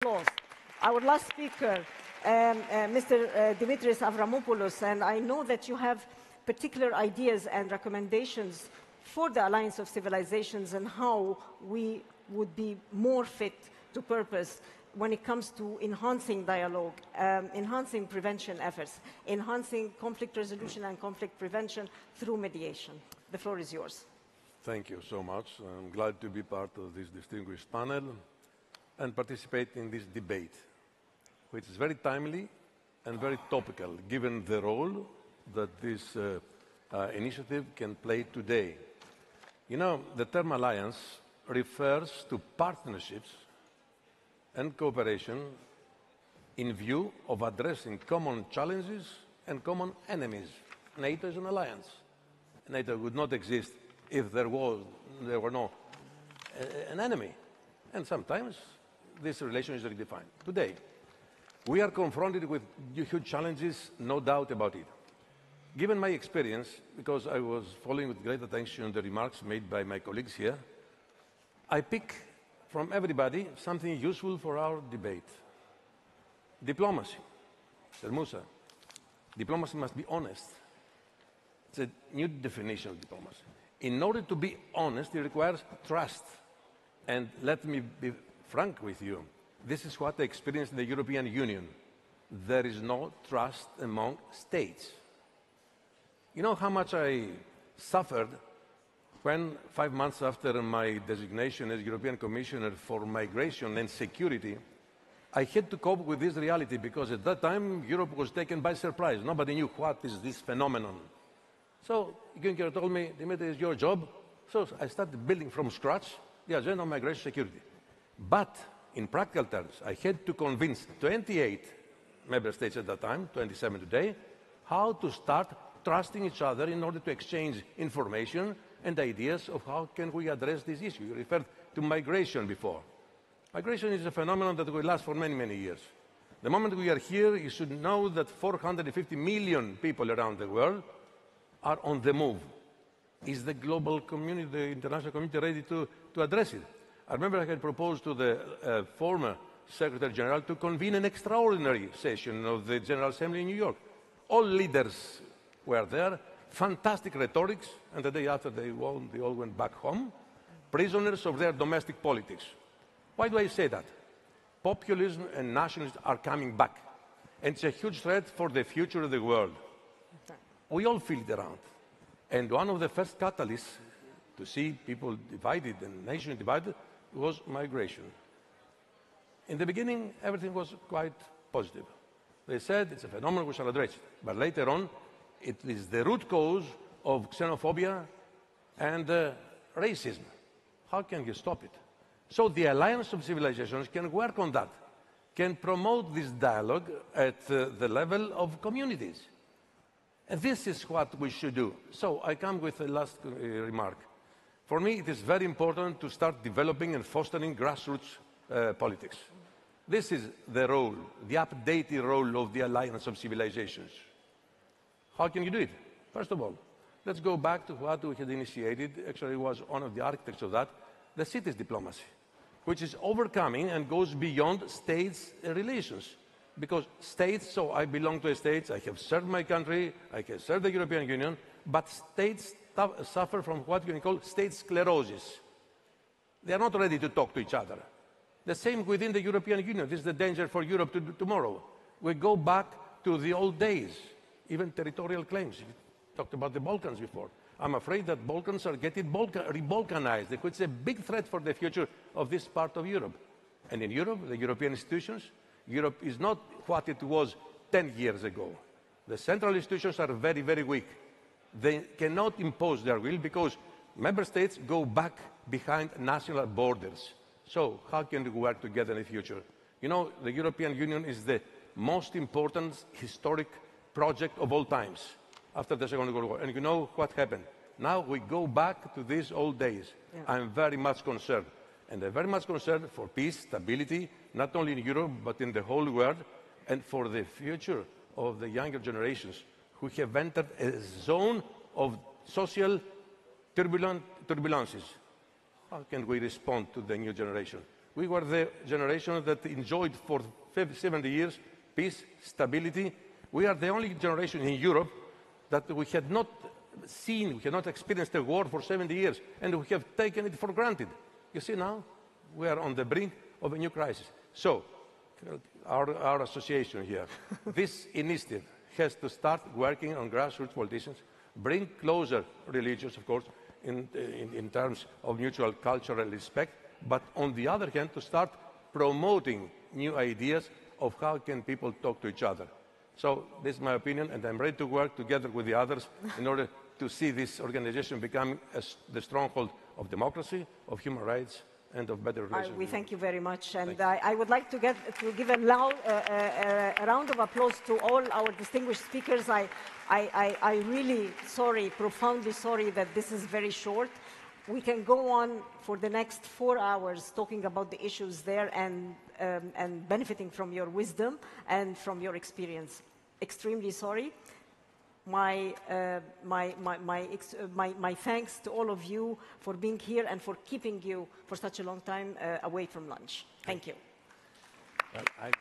applause. Our last speaker, Mr. Dimitris Αβραμόπουλος, and I know that you have particular ideas and recommendations for the Alliance of Civilizations and how we would be more fit to purpose when it comes to enhancing dialogue, enhancing prevention efforts, enhancing conflict resolution and conflict prevention through mediation. The floor is yours. Thank you so much. I'm glad to be part of this distinguished panel and participate in this debate, which is very timely and very topical, given the role that this initiative can play today. You know, the term alliance refers to partnerships and cooperation in view of addressing common challenges and common enemies. NATO is an alliance. NATO would not exist if there were no an enemy. And sometimes this relation is redefined. Today, we are confronted with huge challenges, no doubt about it. Given my experience, because I was following with great attention the remarks made by my colleagues here, I pick from everybody something useful for our debate. Diplomacy. Mr. Musa, diplomacy must be honest. It's a new definition of diplomacy. In order to be honest, it requires trust. And let me be frank with you. This is what I experienced in the European Union. There is no trust among states. You know how much I suffered when, 5 months after my designation as European Commissioner for Migration and Security, I had to cope with this reality because at that time Europe was taken by surprise. Nobody knew what is this phenomenon. So Juncker told me, Dimitri, it's your job. So I started building from scratch the agenda on migration security. But in practical terms, I had to convince 28 member states at that time, 27 today, how to start trusting each other in order to exchange information and ideas of how can we address this issue. You referred to migration before. Migration is a phenomenon that will last for many, many years. The moment we are here, you should know that 450 million people around the world are on the move. Is the global community, the international community, ready to address it? I remember I had proposed to the former Secretary General to convene an extraordinary session of the General Assembly in New York. All leaders were there, fantastic rhetorics, and the day after they all went back home, prisoners of their domestic politics. Why do I say that? Populism and nationalism are coming back, and it's a huge threat for the future of the world. We all feel it around. And one of the first catalysts to see people divided and nations divided was migration. In the beginning, everything was quite positive. They said it's a phenomenon we shall address it. But later on, it is the root cause of xenophobia and racism. How can you stop it? So the Alliance of Civilizations can work on that, can promote this dialogue at the level of communities. And this is what we should do. So I come with a last remark. For me, it is very important to start developing and fostering grassroots politics. This is the role, the updated role of the Alliance of Civilizations. How can you do it? First of all, let's go back to what we had initiated. Actually, was one of the architects of that, the cities diplomacy, which is overcoming and goes beyond states' relations. Because states, so I belong to a state, I have served my country, I have served the European Union, but states suffer from what you can call state sclerosis. They are not ready to talk to each other. The same within the European Union. This is the danger for Europe tomorrow. We go back to the old days, even territorial claims. You talked about the Balkans before. I'm afraid that Balkans are getting re-Balkanized, which is a big threat for the future of this part of Europe. And in Europe, the European institutions, Europe is not what it was 10 years ago. The central institutions are very, very weak. They cannot impose their will because member states go back behind national borders. So how can we work together in the future? You know, the European Union is the most important historic project of all times after the Second World War. And you know what happened? Now we go back to these old days. Yeah. I'm very much concerned. And I'm very much concerned for peace, stability, not only in Europe, but in the whole world, and for the future of the younger generations who have entered a zone of social turbulences. How can we respond to the new generation? We were the generation that enjoyed for 70 years peace, stability. We are the only generation in Europe that we had not seen, we had not experienced a war for 70 years, and we have taken it for granted. You see now, we are on the brink of a new crisis. So, our association here, this initiative has to start working on grassroots politicians, bring closer religions, of course, in terms of mutual cultural respect, but on the other hand, to start promoting new ideas of how can people talk to each other. So this is my opinion, and I'm ready to work together with the others in order to see this organization become the stronghold of democracy, of human rights, and of better relations. We thank you very much, and I would like to give a round of applause to all our distinguished speakers. I really profoundly sorry that this is very short. We can go on for the next 4 hours talking about the issues there and benefiting from your wisdom and from your experience. Extremely sorry. My thanks to all of you for being here and for keeping you for such a long time away from lunch. Thank you. Well,